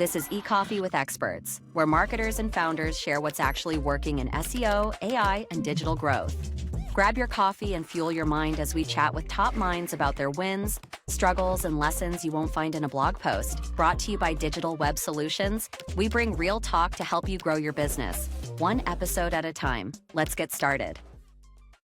This is eCoffee with Experts, where marketers and founders share what's actually working in SEO, AI, and digital growth. Grab your coffee and fuel your mind as we chat with top minds about their wins, struggles, and lessons you won't find in a blog post. Brought to you by Digital Web Solutions, we bring real talk to help you grow your business, one episode at a time. Let's get started.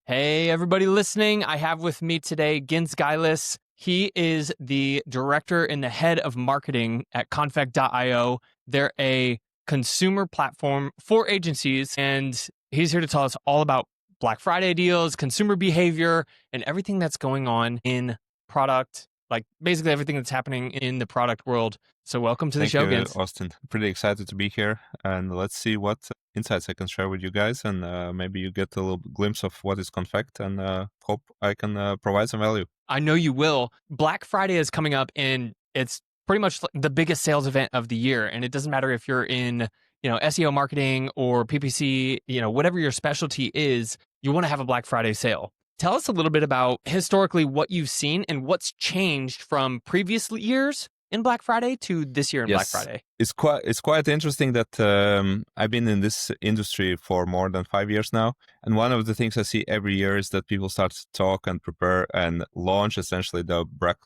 Hey, everybody listening. I have with me today Gints Gailis. He is the director and the head of marketing at Confect.io. They're a consumer platform for agencies, and he's here to tell us all about Black Friday deals, consumer behavior, and everything that's going on in product, like basically everything that's happening in the product world. So welcome to the show, Thank Gints. you, Austin. Pretty excited to be here, and let's see what insights I can share with you guys, and maybe you get a little glimpse of what is Confect, and hope I can provide some value. I know you will. Black Friday is coming up, and it's pretty much the biggest sales event of the year. And it doesn't matter if you're in, SEO marketing or PPC, whatever your specialty is, you want to have a Black Friday sale. Tell us a little bit about historically what you've seen and what's changed from previous years in Black Friday to this year in Black Friday. It's quite interesting that I've been in this industry for more than 5 years now, and one of the things I see every year is that people start to talk and prepare and launch essentially the Black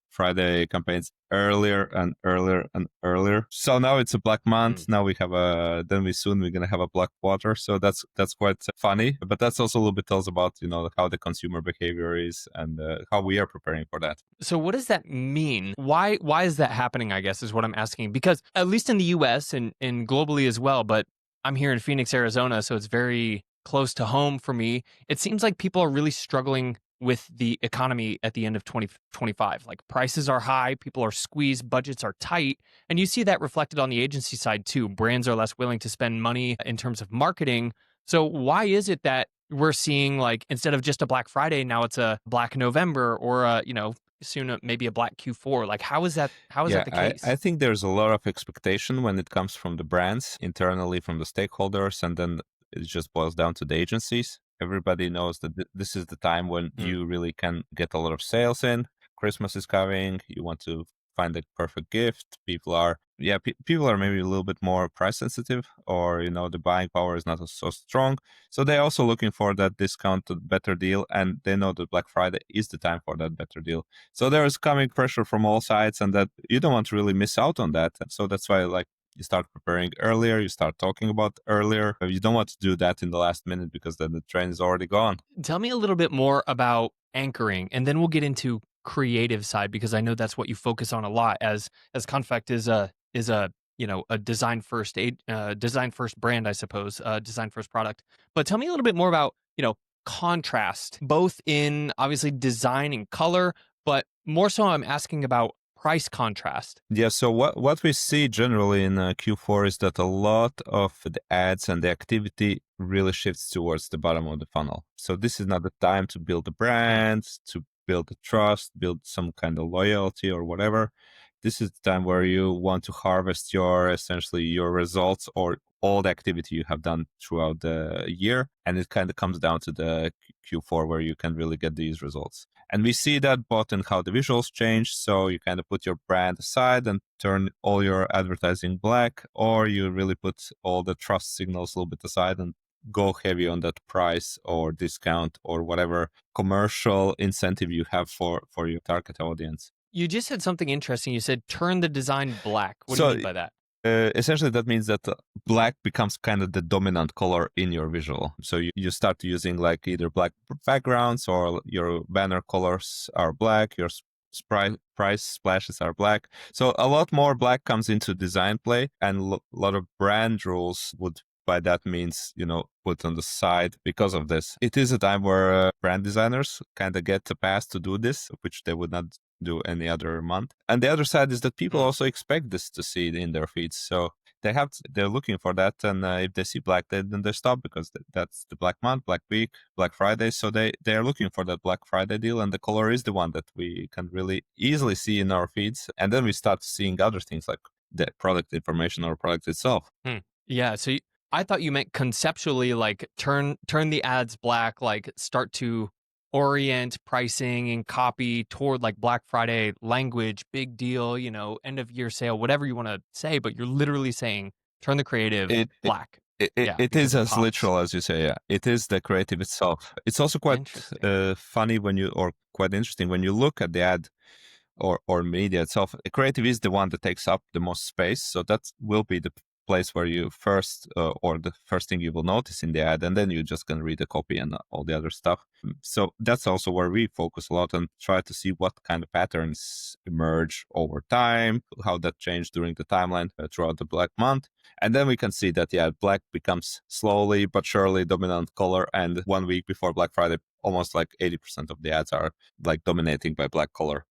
Friday campaigns earlier and earlier and earlier. So now it's a Black Month. Now we have we're gonna have a Black Quarter. So that's quite funny. But that's also a little bit tells about how the consumer behavior is and how we are preparing for that. So what does that mean? Why is that happening? I guess is what I'm asking, because at least in the U.S. and globally as well. But I'm here in Phoenix, Arizona, so it's very close to home for me. It seems like people are really struggling with the economy at the end of 2025. Like prices are high, people are squeezed, budgets are tight. And you see that reflected on the agency side too. Brands are less willing to spend money in terms of marketing. So why is it that we're seeing, like, instead of just a Black Friday, now it's a Black November or soon maybe a Black Q4? Like, how is that the case? I think there's a lot of expectation when it comes from the brands internally, from the stakeholders, and then it just boils down to the agencies. Everybody knows that this is the time when you really can get a lot of sales in. Christmas is coming. You want to find the perfect gift. People are maybe a little bit more price sensitive, or the buying power is not so strong. So they're also looking for that discounted better deal, and they know that Black Friday is the time for that better deal. So there is coming pressure from all sides, and that you don't want to really miss out on that. So that's why you start preparing earlier, you start talking about earlier. You don't want to do that in the last minute because then the train is already gone. Tell me a little bit more about anchoring, and then we'll get into creative side, because I know that's what you focus on a lot as Confect is a design first brand, I suppose, design first product. But tell me a little bit more about, contrast, both in obviously design and color, but more so I'm asking about price contrast. Yeah, so what we see generally in Q4 is that a lot of the ads and the activity really shifts towards the bottom of the funnel. So this is not the time to build a brand, to build the trust, build some kind of loyalty or whatever. This is the time where you want to harvest your results or all the activity you have done throughout the year. And it kind of comes down to the Q4 where you can really get these results. And we see that both in how the visuals change. So you kind of put your brand aside and turn all your advertising black, or you really put all the trust signals a little bit aside and go heavy on that price or discount or whatever commercial incentive you have for your target audience. You just said something interesting. You said turn the design black. What do you mean by that? Essentially, that means that black becomes kind of the dominant color in your visual. So you start using like either black backgrounds, or your banner colors are black, your price splashes are black. So a lot more black comes into design play, and a lot of brand rules would by that means, put on the side because of this. It is a time where brand designers kind of get a pass to do this, which they would not do any other month. And the other side is that people also expect this to see it in their feeds. So they're looking for that. And if they see black, then they stop, because that's the Black Month, Black Week, Black Friday. So they're looking for that Black Friday deal. And the color is the one that we can really easily see in our feeds. And then we start seeing other things like the product information or product itself. Yeah. So I thought you meant conceptually, like turn the ads black, like start to orient pricing and copy toward like Black Friday language, big deal, end of year sale, whatever you want to say, but you're literally saying turn the creative It it, black. it, Yeah, it because is it as pops. literal as you say. Yeah, it is the creative itself. It's also quite Interesting. funny or quite interesting when you look at the ad or media itself. Creative is the one that takes up the most space, so that will be the place where you first or the first thing you will notice in the ad, and then you're just going to read the copy and all the other stuff. So that's also where we focus a lot and try to see what kind of patterns emerge over time, how that changed during the timeline throughout the Black Month. And then we can see that, black becomes slowly but surely dominant color. And 1 week before Black Friday, almost like 80% of the ads are like dominating by black color.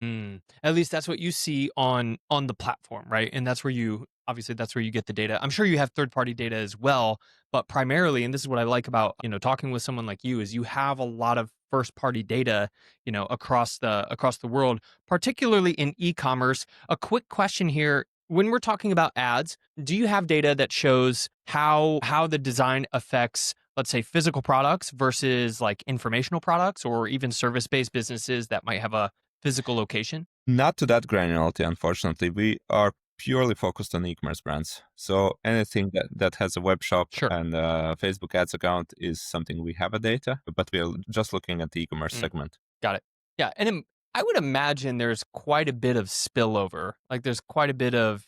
At least that's what you see on the platform, right? And that's where you get the data. I'm sure you have third party data as well, but primarily, and this is what I like about talking with someone like you, is you have a lot of first party data across the world, particularly in e-commerce. A quick question here: when we're talking about ads, do you have data that shows how the design affects, let's say, physical products versus like informational products, or even service-based businesses that might have a physical location? Not to that granularity, unfortunately. We are purely focused on e-commerce brands. So anything that has a web shop Sure. and a Facebook ads account is something we have a data, but we are just looking at the e-commerce segment. Got it. Yeah. And I would imagine there's quite a bit of spillover. Like there's quite a bit of,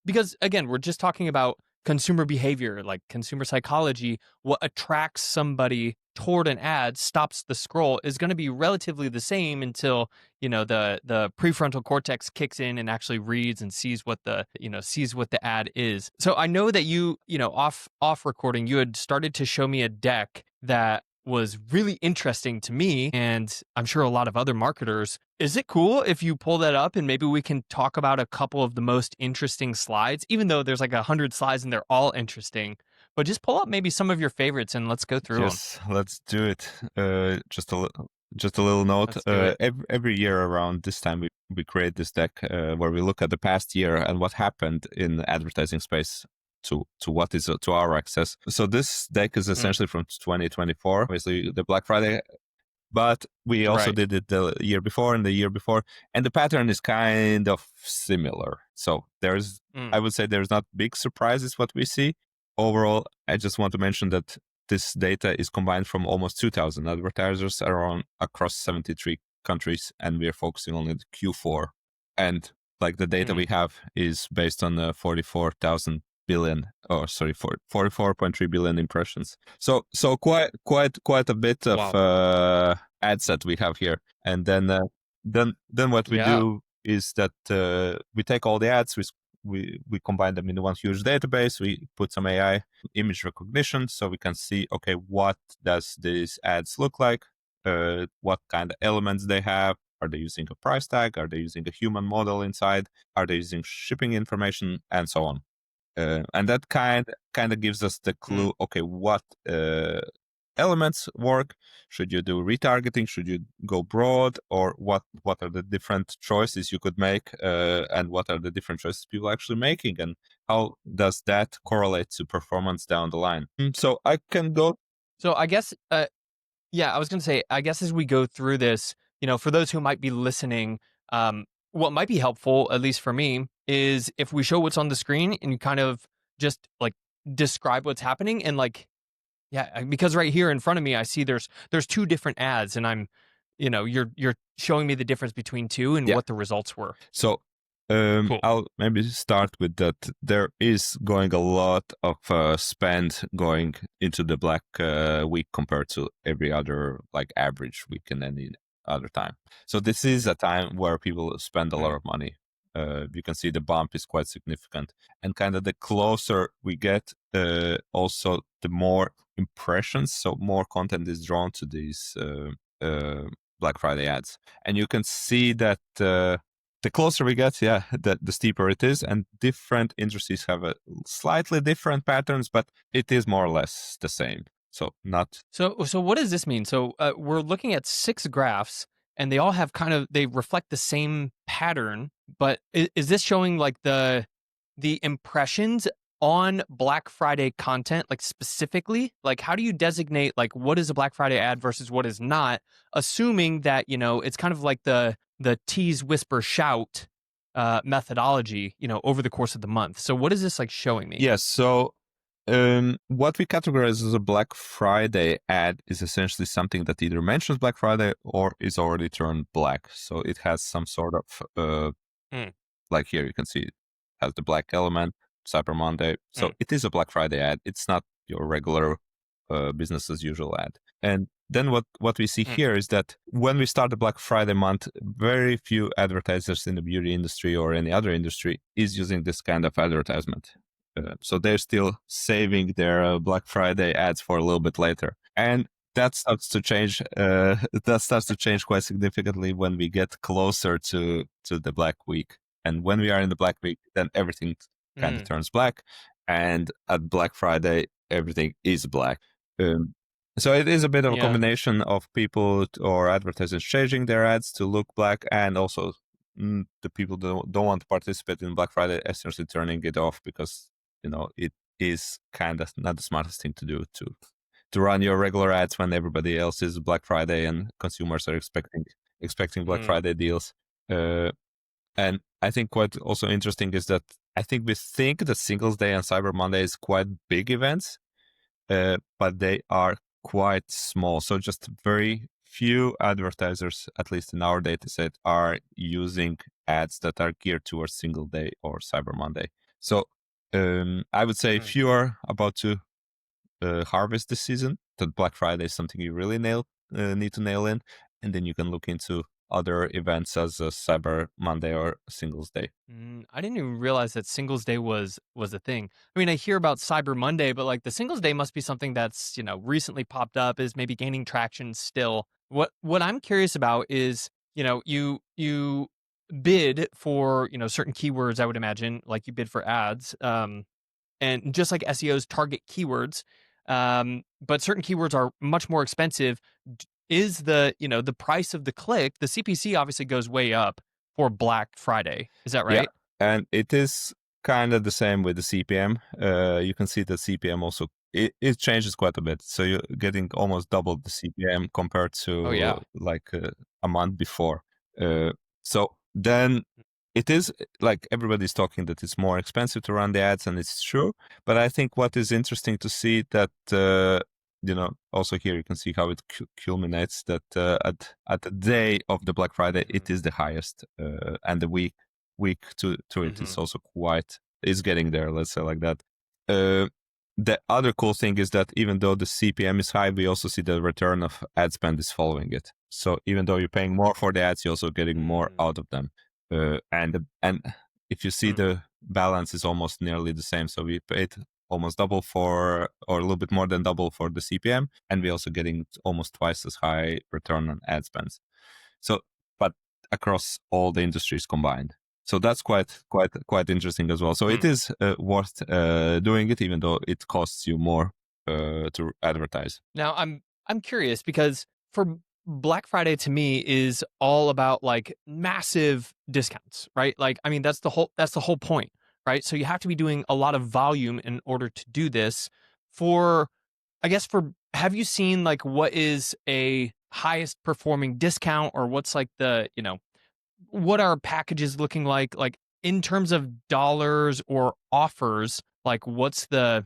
because again, we're just talking about consumer behavior, like consumer psychology. What attracts somebody toward an ad, stops the scroll, is going to be relatively the same until, the prefrontal cortex kicks in and actually reads and sees what the ad is. So I know that off recording, you had started to show me a deck that was really interesting to me, and I'm sure a lot of other marketers. Is it cool if you pull that up and maybe we can talk about a couple of the most interesting slides, even though there's like 100 slides and they're all interesting, but just pull up maybe some of your favorites and let's go through them. Yes, let's do it. Just a little note. Let's do it. Every year around this time, we create this deck where we look at the past year and what happened in the advertising space to what is to our access. So this deck is essentially from 2024, obviously the Black Friday, but we also did it the year before and the year before, and the pattern is kind of similar. So I would say there's not big surprises what we see. Overall, I just want to mention that this data is combined from almost 2,000 advertisers across 73 countries, and we're focusing on the Q4. And like the data we have is based on 44,000 billion, 44.3 billion impressions. So quite a bit of ads that we have here. And then what we do is that we take all the ads, we combine them into one huge database. We put some AI image recognition so we can see, okay, what does these ads look like? What kind of elements they have? Are they using a price tag? Are they using a human model inside? Are they using shipping information? And so on. And that kind of gives us the clue, okay, what elements work? Should you do retargeting? Should you go broad? Or what are the different choices you could make? And what are the different choices people are actually making? And how does that correlate to performance down the line? So I can go. So I guess, I was going to say, I guess as we go through this, for those who might be listening, what might be helpful, at least for me, is if we show what's on the screen and you kind of just like describe what's happening. And like, because right here in front of me, I see there's two different ads, and I'm, you're showing me the difference between two and what the results were. So Cool. I'll maybe start with that. There is going a lot of spend going into the Black Week compared to every other like average week in any other time. So this is a time where people spend a lot of money. You can see the bump is quite significant, and kind of the closer we get, also the more impressions, so more content is drawn to these Black Friday ads, and you can see that the closer we get, the steeper it is, and different industries have a slightly different patterns, but it is more or less the same. So what does this mean? So we're looking at 6 graphs, and they all have they reflect the same pattern, but is this showing like the impressions on Black Friday content, like specifically? Like, how do you designate like what is a Black Friday ad versus what is not? Assuming that it's kind of like the tease, whisper, shout methodology, over the course of the month. So, what is this like showing me? Yes. So what we categorize as a Black Friday ad is essentially something that either mentions Black Friday or is already turned black. So it has some sort of Mm, like here you can see it has the black element, Cyber Monday. So mm, it is a Black Friday ad. It's not your regular business as usual ad. And then what we see mm, here is that when we start the Black Friday month, very few advertisers in the beauty industry or any other industry is using this kind of advertisement. So they're still saving their Black Friday ads for a little bit later. And that starts to change. That starts to change quite significantly when we get closer to the Black Week. And when we are in the Black Week, then everything kind of mm. turns black. And at Black Friday, everything is black. Um, so it is a bit of a Yeah. combination of people or advertisers changing their ads to look black, and also the people don't want to participate in Black Friday essentially turning it off because it is kind of not the smartest thing to do to run your regular ads when everybody else is Black Friday and consumers are expecting Black Mm, Friday deals. And I think what also interesting is that I think we think that Singles Day and Cyber Monday is quite big events, but they are quite small. So just very few advertisers, at least in our data set, are using ads that are geared towards Single Day or Cyber Monday. So I would say if mm. you are about to harvest this season, that Black Friday is something you really need to nail in, and then you can look into other events as a Cyber Monday or Singles Day. I didn't even realize that Singles Day was a thing. I mean, I hear about Cyber Monday, but like the Singles Day must be something that's recently popped up, is maybe gaining traction still. What I'm curious about is you bid for certain keywords. I would imagine like you bid for ads, and just like SEOs target keywords, but certain keywords are much more expensive. Is the price of the click, the CPC obviously goes way up for Black Friday. Is that Yeah, right? and it is kind of the same with the CPM. You can see the CPM also it changes quite a bit. So you're getting almost double the CPM compared Oh to yeah. like a month before. So then it is like everybody's talking that it's more expensive to run the ads, and it's true. But I think what is interesting to see that also here you can see how it culminates that at the day of the Black Friday it is the highest, and the week to it Mm-hmm. is also quite is getting there. Let's say like that. Uh, the other cool thing is that even though the CPM is high, we also see the return of ad spend is following it. So even though you're paying more for the ads, you're also getting more Mm. out of them. And if you see Hmm. the balance is almost nearly the same. So we paid almost double for, or a little bit more than double for the CPM, and we're also getting almost twice as high return on ad spends. So, but across all the industries combined. So that's quite interesting as well. So Hmm. it is worth doing it, even though it costs you more to advertise. Now I'm curious because for Black Friday to me is all about like massive discounts, right? Like I mean that's the whole point, right? So you have to be doing a lot of volume in order to do this. For I guess for have you seen like what is a highest performing discount, or what's like what are packages looking like in terms of dollars or offers? Like what's the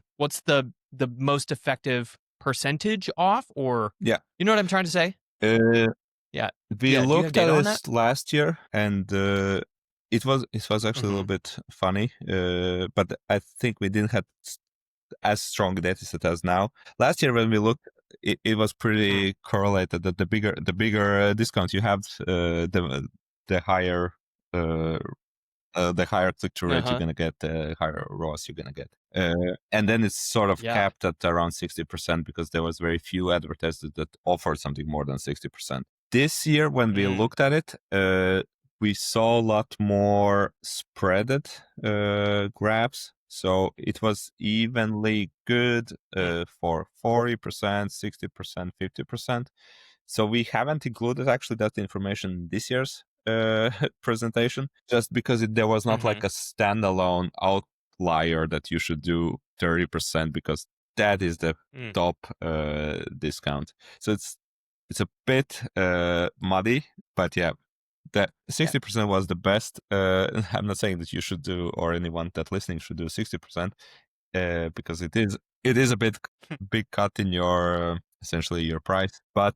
most effective percentage off, or Yeah. you know what I'm trying to say? Uh, Yeah. we Yeah, do you have looked at data on that? this last year, and it was actually a little Mhm. bit funny, but I think we didn't have as strong a data set as now. Last year when we looked, it was Mm. pretty correlated that the bigger discount you have, the higher uh, the higher click-through rate you're Uh-huh. going to get, the higher ROAS you're going to get. And then it's sort of Yeah. capped at around 60% because there was very few advertisers that offered something more than 60%. This year, when we Mm. looked at it, we saw a lot more spreaded grabs. So it was evenly good Mm. for 40%, 60%, 50%. So we haven't included actually that information in this year's presentation, just because there was not like Mhm. a standalone liar that you should do 30% because that is the Mm. top discount. So it's a bit muddy, but yeah, that 60% was the best. I'm not saying that you should do, or anyone that listening should do 60%, because it is a big cut in your essentially your price, but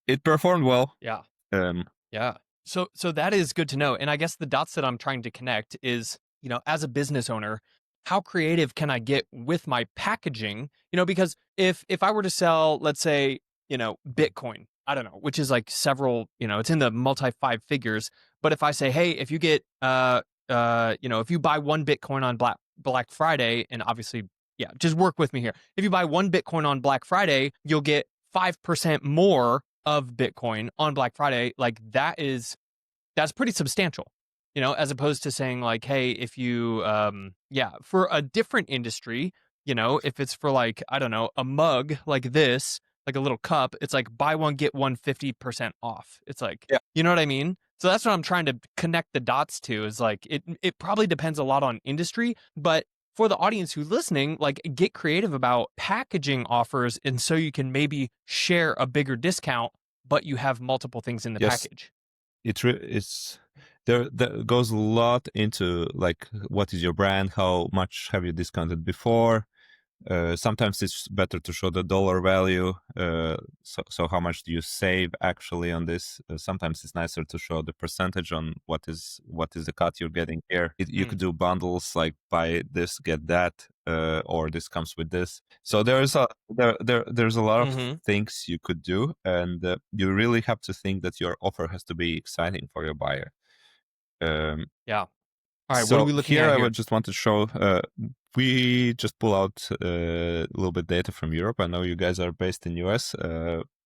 it performed well. Yeah. Um, Yeah. So that is good to know. And I guess the dots that I'm trying to connect is, as a business owner, how creative can I get with my packaging? Because if I were to sell, let's say, Bitcoin, I don't know, which is like several, it's in the multi five figures. But if I say, hey, if you get if you buy one Bitcoin on Black Friday, and obviously, yeah, just work with me here. If you buy one Bitcoin on Black Friday, you'll get 5% more of Bitcoin on Black Friday. Like that's pretty substantial, as opposed to saying like, hey, if you, for a different industry, if it's for like, I don't know, a mug like this, like a little cup, it's like buy one, get one 50% off. It's like, Yeah. you know what I mean? So that's what I'm trying to connect the dots to is like, it probably depends a lot on industry, but for the audience who's listening, like get creative about packaging offers. And so you can maybe share a bigger discount, but you have multiple things in the yes, package. it's there goes a lot into like what is your brand, how much have you discounted before. Sometimes it's better to show the dollar value. So how much do you save actually on this? Sometimes it's nicer to show the percentage on what is the cut you're getting here. You could do bundles like buy this, get that, or this comes with this. So there's a lot of things you could do, and you really have to think that your offer has to be exciting for your buyer. Yeah. All right. What are So we looking here at I here? would just want to show, we just pull out a little bit data from Europe. I know you guys are based in US,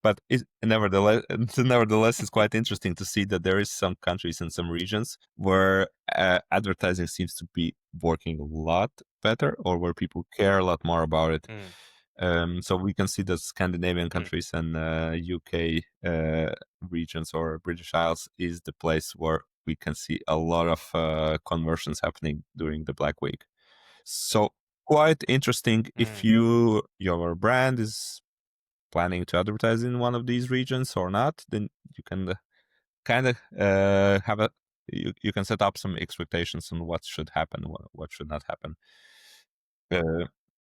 but nevertheless, it's quite interesting to see that there is some countries and some regions where advertising seems to be working a lot better, or where people care a lot more about it. So we can see that Scandinavian countries and UK regions or British Isles is the place where we can see a lot of conversions happening during the Black Week. So quite interesting. If your brand is planning to advertise in one of these regions or not, then you can kind of have you can set up some expectations on what should happen, what should not happen.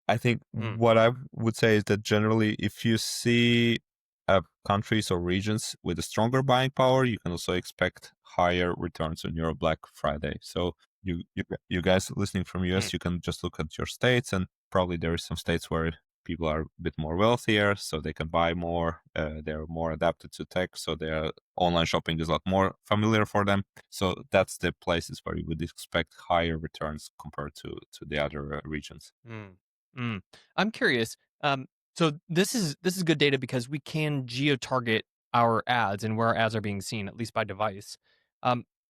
I think what I would say is that generally, if you see countries or regions with a stronger buying power, you can also expect higher returns on your Black Friday. So you guys listening from US, you can just look at your states, and probably there is some states where people are a bit more wealthier, so they can buy more. They're more adapted to tech, so their online shopping is a lot more familiar for them. So that's the places where you would expect higher returns compared to the other regions. I'm curious. So this is good data because we can geo-target our ads and where our ads are being seen, at least by device.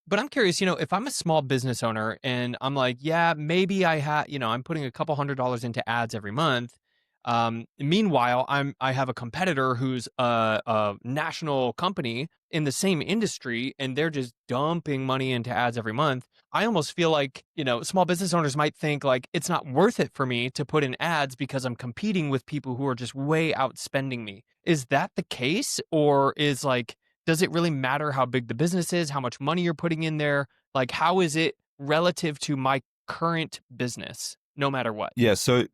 But I'm curious, if I'm a small business owner and I'm like, yeah, maybe I'm putting a couple $100s into ads every month. Meanwhile, I have a competitor who's a national company in the same industry, and they're just dumping money into ads every month. I almost feel like, small business owners might think like it's not worth it for me to put in ads because I'm competing with people who are just way outspending me. Is that the case? Or does it really matter how big the business is, how much money you're putting in there? Like, how is it relative to my current business, no matter what? Yeah, so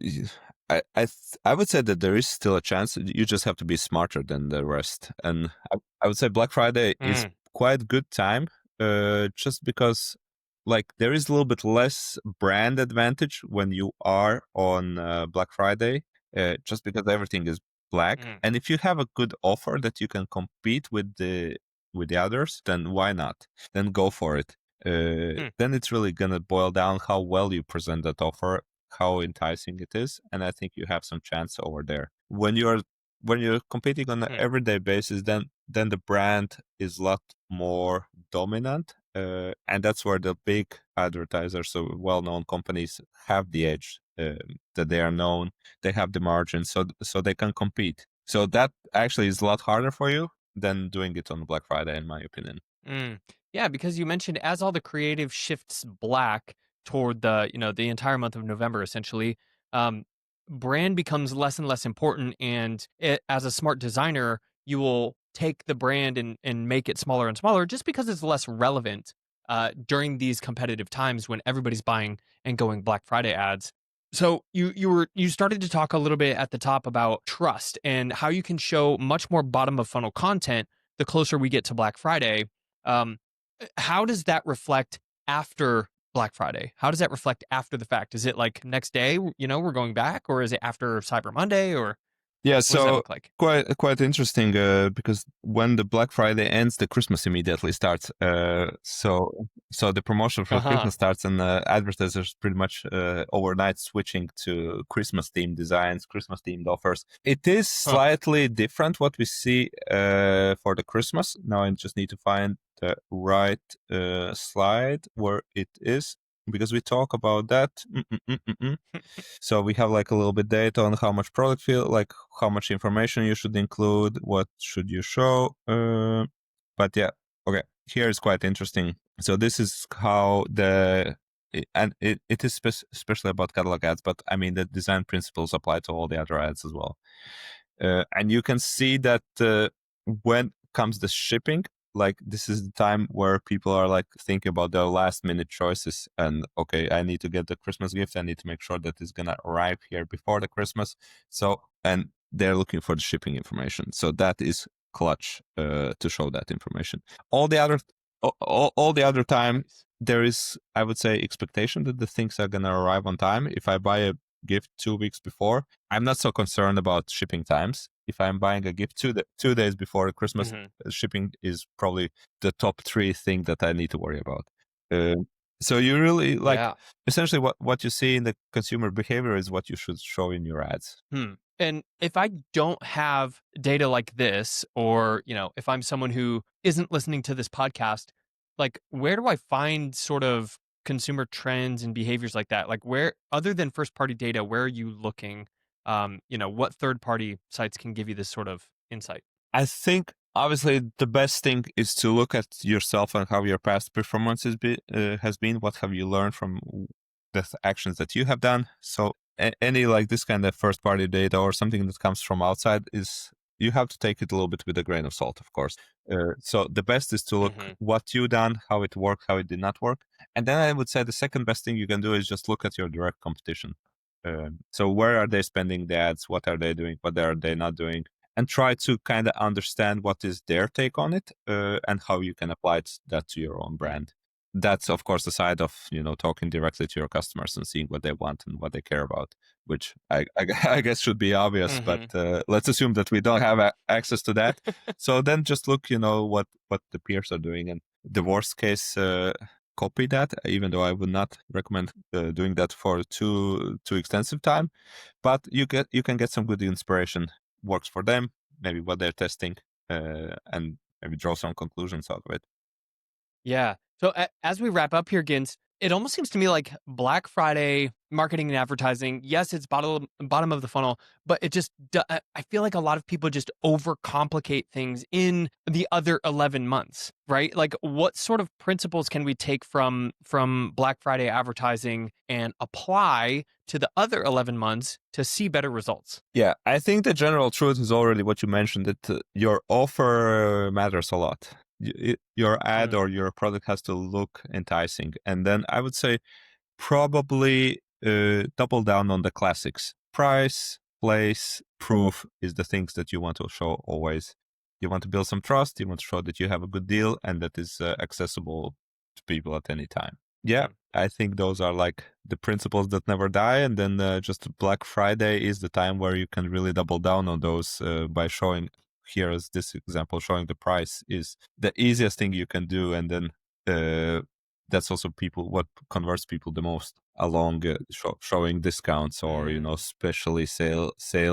I would say that there is still a chance. You just have to be smarter than the rest. And I would say Black Friday is quite good time, just because like there is a little bit less brand advantage when you are on Black Friday, just because everything is black. And if you have a good offer that you can compete with the others, then why not? Then go for it. Then it's really gonna boil down how well you present that offer, how enticing it is, and I think you have some chance over there. When you're competing on an everyday basis, then the brand is a lot more dominant, and that's where the big advertisers, so well-known companies, have the edge. That they are known, they have the margin, so they can compete. So that actually is a lot harder for you than doing it on Black Friday, in my opinion. Yeah, because you mentioned as all the creative shifts black, toward the entire month of November, essentially, um, brand becomes less and less important. And as a smart designer, you will take the brand and make it smaller and smaller just because it's less relevant during these competitive times when everybody's buying and going Black Friday ads. So you started to talk a little bit at the top about trust and how you can show much more bottom of funnel content the closer we get to Black Friday. Um, how does that reflect after Black Friday? How does that reflect after the fact? Is it like next day, we're going back, or is it after Cyber Monday, or Yeah, what does that so look like? quite interesting because when the Black Friday ends, the Christmas immediately starts. So the promotion for Uh-huh. Christmas starts, and advertisers pretty much overnight switching to Christmas themed designs, Christmas themed offers. It is Huh. slightly different what we see for the Christmas. Now I just need to find the right slide where it is because we talk about that. So we have like a little bit data on how much product feel, like how much information you should include, what should you show. But yeah, okay, here is quite interesting. So this is how it is especially about catalog ads, but I mean the design principles apply to all the other ads as well. And you can see that when comes the shipping, like this is the time where people are like thinking about their last minute choices and okay, I need to get the Christmas gift, I need to make sure that it's gonna arrive here before the Christmas. So and they're looking for the shipping information, so that is clutch to show that information. All the other all the other time Nice. there is, I would say, expectation that the things are gonna arrive on time. If I buy a gift 2 weeks before, I'm not so concerned about shipping times. If I'm buying a gift 2 days before Christmas, Hmm. shipping is probably the top 3 thing that I need to worry about. Uh, so you really like Yeah. essentially what you see in the consumer behavior is what you should show in your ads. And if I don't have data like this, or, if I'm someone who isn't listening to this podcast, like where do I find sort of consumer trends and behaviors like that? Like where, other than first party data, where are you looking? What third party sites can give you this sort of insight? I think obviously the best thing is to look at yourself and how your past performance has been. What have you learned from the actions that you have done? So any like this kind of first party data or something that comes from outside is you have to take it a little bit with a grain of salt, of course. So the best is to look Hmm. what you done, how it worked, how it did not work, and then I would say the second best thing you can do is just look at your direct competition. So where are they spending the ads? What are they doing? What are they not doing? And try to kind of understand what is their take on it and how you can apply that to your own brand. That's of course the side of talking directly to your customers and seeing what they want and what they care about, which I guess should be obvious, but Hmm. let's assume that we don't have access to that. So then just look, what the peers are doing, and the worst case, copy that. Even though I would not recommend doing that for too extensive time, but you can get some good inspiration, works for them, maybe what they're testing, and maybe draw some conclusions out of it. Yeah. So as we wrap up here, Gins, it almost seems to me like Black Friday marketing and advertising. Yes, it's bottom of the funnel, but I feel like a lot of people just overcomplicate things in the other 11 months, right? Like, what sort of principles can we take from Black Friday advertising and apply to the other 11 months to see better results? Yeah, I think the general truth is already what you mentioned, that your offer matters a lot. Your ad Mm, or your product has to look enticing. And then I would say probably double down on the classics. Price, place, proof is the things that you want to show always. You want to build some trust. You want to show that you have a good deal and that is accessible to people at any time. Yeah, mm, I think those are like the principles that never die. And then just Black Friday is the time where you can really double down on those by showing, here as this example, showing the price is the easiest thing you can do. And then that's also what converts people the most along showing discounts or mm. especially sale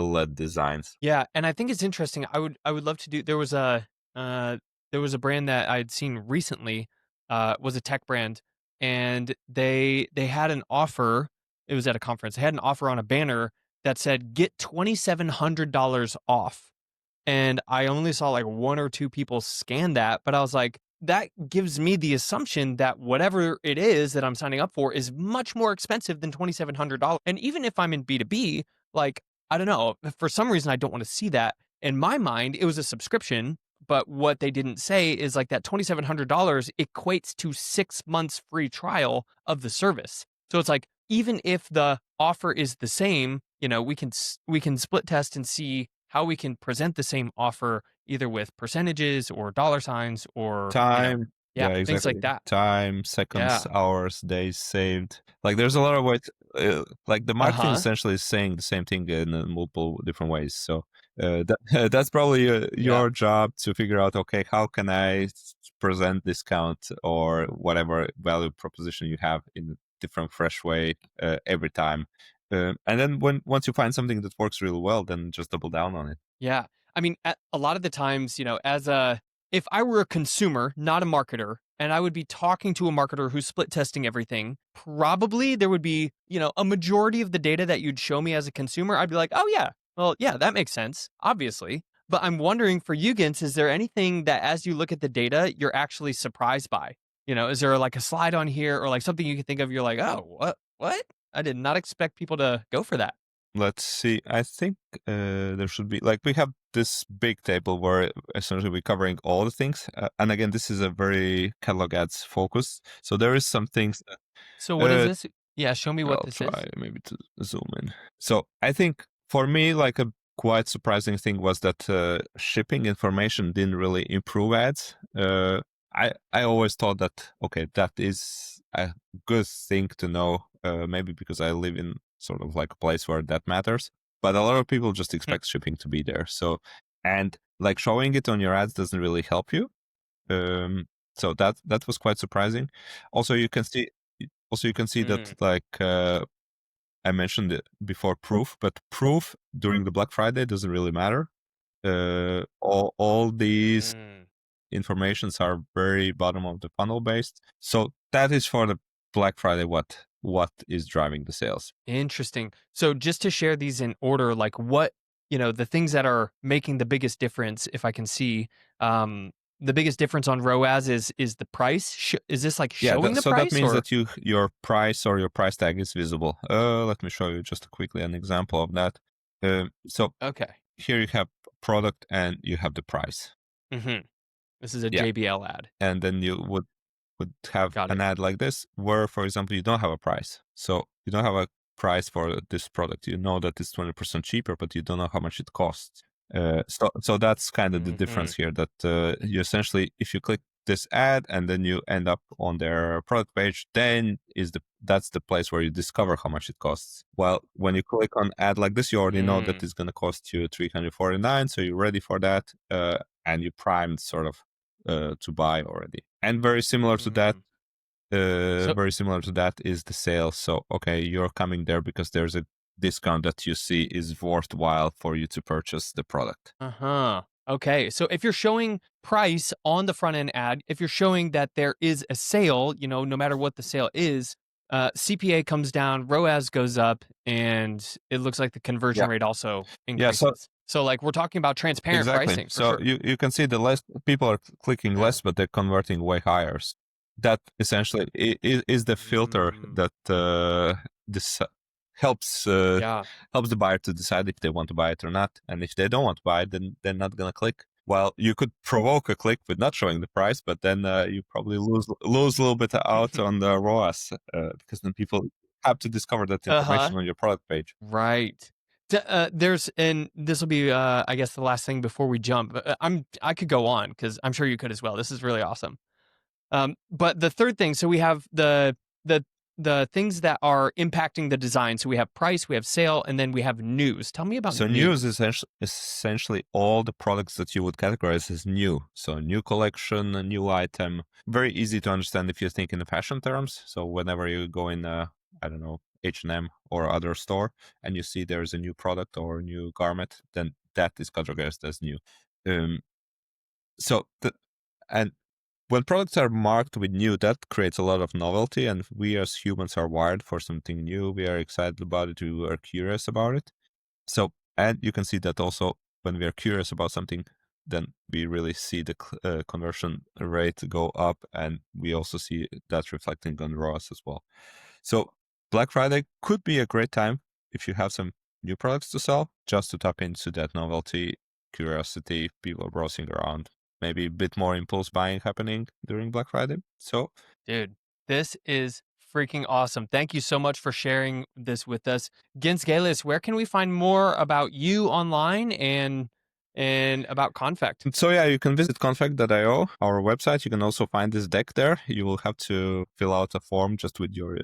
led designs. Yeah, and I think it's interesting. I would love to do. Uh there was a brand that I'd seen recently, was a tech brand, and they had an offer. It was at a conference. They had an offer on a banner that said get $2,700 off. And I only saw like one or two people scan that, but I was like, that gives me the assumption that whatever it is that I'm signing up for is much more expensive than $2,700. And even if I'm in B2B, like, I don't know, for some reason, I don't want to see that. In my mind, it was a subscription. But what they didn't say is like that $2,700 equates to 6 months free trial of the service. So it's like, even if the offer is the same, we can split test and see how we can present the same offer either with percentages or dollar signs or, Time. yeah, Yeah, things like exactly. that. Time, seconds, Yeah. hours, days saved. Like there's a lot of ways. Like the marketing Uh-huh. essentially is saying the same thing in multiple different ways. So that's probably Yeah. your job to figure out. Okay, how can I present discount or whatever value proposition you have in a different, fresh way every time. And then once you find something that works really well, then just double down on it. Yeah. I mean, a lot of the times, if I were a consumer, not a marketer, and I would be talking to a marketer who's split testing everything, probably there would be, a majority of the data that you'd show me as a consumer. I'd be like, oh, yeah, well, yeah, that makes sense, obviously. But I'm wondering for you, Gintz, is there anything that as you look at the data, you're actually surprised by? Is there like a slide on here or like something you can think of? You're like, oh, what? What? I did not expect people to go for that. Let's see. I think there should be like we have this big table where essentially we're covering all the things. And again, this is a very catalog ads focus. So there is some things that, So what is this? Yeah, show me what I'll this try is. maybe to zoom in. So I think for me, like a quite surprising thing was that shipping information didn't really improve ads. I always thought that okay, that is a good thing to know. Maybe because I live in sort of like a place where that matters. But a lot of people just Hmm. expect shipping to be there. So and like showing it on your ads doesn't really help you. Um, so that was quite surprising. Also, you can see that Mm, like I mentioned it before proof, but proof during the Black Friday doesn't really matter. All these mm. informations are very bottom of the funnel based. So that is for the Black Friday what is driving the sales. Interesting. So just to share these in order, like what, the things that are making the biggest difference, if I can see, the biggest difference on ROAS is the price. Is this like Yeah, showing the so that price means or? that your price or your price tag is visible. Let me show you just quickly an example of that. So Okay. here you have product and you have the price. Hmm. This is a Yeah, JBL ad. and then you would have Got an it. ad like this where, for example, you don't have a price. So you don't have a price for this product. You know that it's 20% cheaper, but you don't know how much it costs. So that's kind of the Hmm. difference here. That you essentially, if you click this ad and then you end up on their product page, then that's the place where you discover how much it costs. Well, when you click on ad like this, you already know that Mm. it's going to cost you 349, so you're ready for that, and you primed sort of to buy already. And Mm. So, very similar to that is the sale. So okay, you're coming there because there's a discount that you see is worthwhile for you to purchase the product. uh-huh. Okay. So if you're showing price on the front end ad, if you're showing that there is a sale, no matter what the sale is, CPA comes down, ROAS goes up, and it looks like the conversion Yeah. rate also Yeah. So increases. So like we're talking about transparent exactly. pricing for So sure. you can see the less people are clicking Yeah. less, but they're converting way higher. That essentially is the filter Mm, that this helps yeah. helps the buyer to decide if they want to buy it or not. And if they don't want to buy it, then they're not gonna click. Well, you could provoke a click with not showing the price, but then you probably lose a little bit out on the ROAS because then people have to discover that Uh-huh. information on your product page. Right. There's and this will be I guess the last thing before we jump. I could go on because I'm sure you could as well. This is really awesome. But the third thing, so we have the the things that are impacting the design. So we have price, we have sale, and then we have news. Tell me about So news news. is essentially all the products that you would categorize as new. So new collection, a new item. Very easy to understand if you think in the fashion terms. So whenever you go in, I don't know, H&M or other store, and you see there's a new product or a new garment, then that is categorized as new. Um, so the, and when products are marked with new, that creates a lot of novelty, and we as humans are wired for something new. We are excited about it. We are curious about it. So, and you can see that also when we are curious about something, then we really see the conversion rate go up, and we also see that reflecting on ROAS as well. So Black Friday could be a great time if you have some new products to sell, just to tap into that novelty, curiosity, people browsing around, maybe a bit more impulse buying happening during Black Friday. So, Dude, this is freaking awesome. Thank you so much for sharing this with us. Gints Gailis, where can we find more about you online and about Confect? so yeah, you can visit confect.io, our website. You can also find this deck there. You will have to fill out a form just with your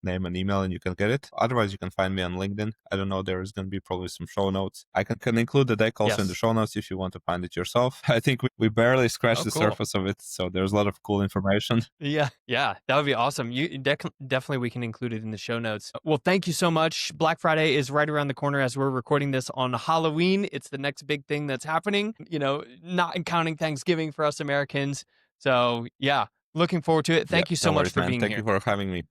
name and email, and you can get it. Otherwise, you can find me on LinkedIn. I don't know, there is going to be probably some show notes. I can include the deck also in the show notes if you want to find it yourself. I think we barely scratched the surface of it, so there's a lot of cool information. Yeah, that would be awesome. You definitely, we can include it in the show notes. Well, thank you so much. Black Friday is right around the corner as we're recording this on Halloween. It's the next big thing that's happening, not counting Thanksgiving for us Americans. So yeah, looking forward to it. Thank you so much for being here. Thank you for having me.